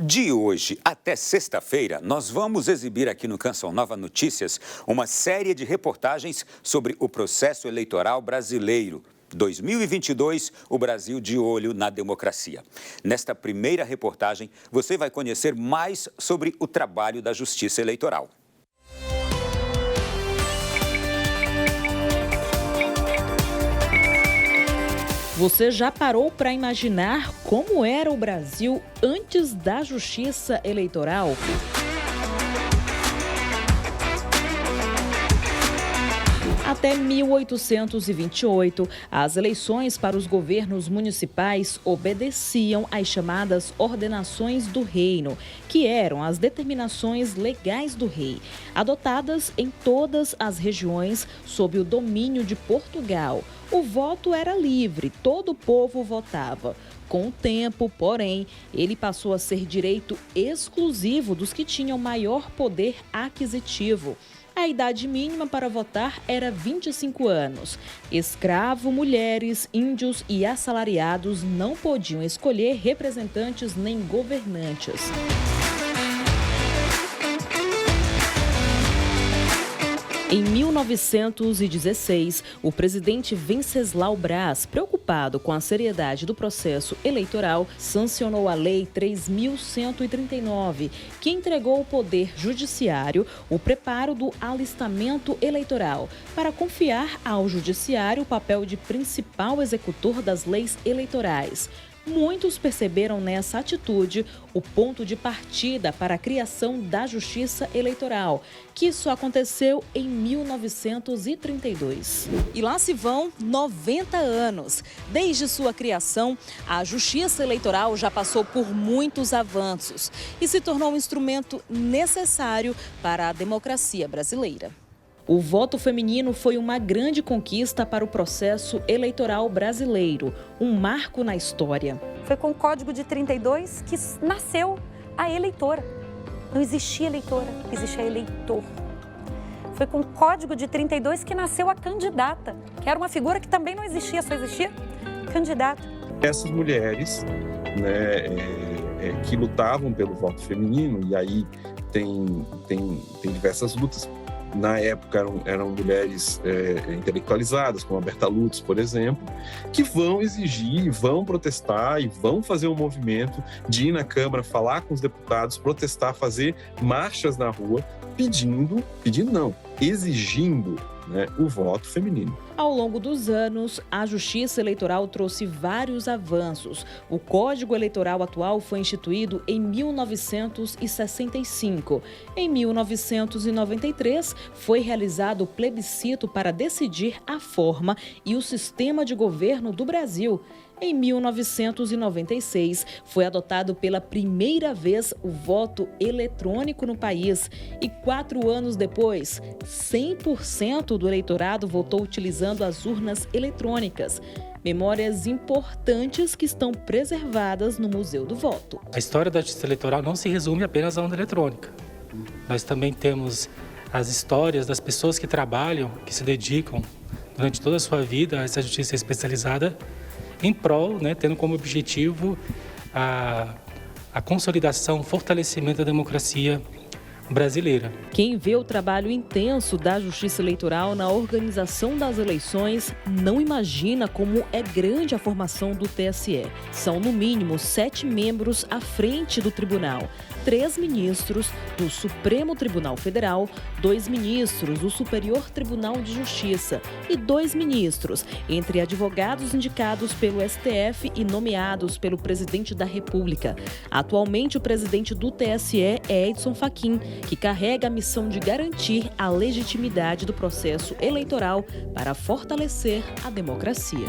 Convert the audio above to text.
De hoje até sexta-feira, nós vamos exibir aqui no Canção Nova Notícias uma série de reportagens sobre o processo eleitoral brasileiro. 2022, o Brasil de olho na democracia. Nesta primeira reportagem, você vai conhecer mais sobre o trabalho da Justiça Eleitoral. Você já parou para imaginar como era o Brasil antes da Justiça Eleitoral? Até 1828, as eleições para os governos municipais obedeciam às chamadas ordenações do reino, que eram as determinações legais do rei, adotadas em todas as regiões sob o domínio de Portugal. O voto era livre, todo o povo votava. Com o tempo, porém, ele passou a ser direito exclusivo dos que tinham maior poder aquisitivo. A idade mínima para votar era 25 anos. Escravo, mulheres, índios e assalariados não podiam escolher representantes nem governantes. Em 1916, o presidente Venceslau Braz, preocupado com a seriedade do processo eleitoral, sancionou a Lei 3.139, que entregou ao Poder Judiciário o preparo do alistamento eleitoral, para confiar ao Judiciário o papel de principal executor das leis eleitorais. Muitos perceberam nessa atitude o ponto de partida para a criação da Justiça Eleitoral, que só aconteceu em 1932. E lá se vão 90 anos. Desde sua criação, a Justiça Eleitoral já passou por muitos avanços e se tornou um instrumento necessário para a democracia brasileira. O voto feminino foi uma grande conquista para o processo eleitoral brasileiro, um marco na história. Foi com o Código de 32 que nasceu a eleitora. Não existia eleitora, existia eleitor. Foi com o Código de 32 que nasceu a candidata, que era uma figura que também não existia, só existia candidata. Essas mulheres, que lutavam pelo voto feminino, e aí tem diversas lutas. Na época eram mulheres intelectualizadas, como a Berta Lutz, por exemplo, que vão exigir, vão protestar e vão fazer um movimento de ir na Câmara, falar com os deputados, protestar, fazer marchas na rua, exigindo o voto feminino. Ao longo dos anos, a Justiça Eleitoral trouxe vários avanços. O Código Eleitoral atual foi instituído em 1965. Em 1993, foi realizado o plebiscito para decidir a forma e o sistema de governo do Brasil. Em 1996, foi adotado pela primeira vez o voto eletrônico no país. E 4 anos depois, 100% do eleitorado votou utilizando as urnas eletrônicas. Memórias importantes que estão preservadas no Museu do Voto. A história da Justiça Eleitoral não se resume apenas à urna eletrônica. Nós também temos as histórias das pessoas que trabalham, que se dedicam durante toda a sua vida a essa justiça especializada, em prol, tendo como objetivo a consolidação, o fortalecimento da democracia brasileira. Quem vê o trabalho intenso da Justiça Eleitoral na organização das eleições não imagina como é grande a formação do TSE. São, no mínimo, 7 membros à frente do tribunal, 3 ministros do Supremo Tribunal Federal, 2 ministros do Superior Tribunal de Justiça e 2 ministros, entre advogados indicados pelo STF e nomeados pelo presidente da República. Atualmente, o presidente do TSE é Edson Fachin, que carrega a missão de garantir a legitimidade do processo eleitoral para fortalecer a democracia.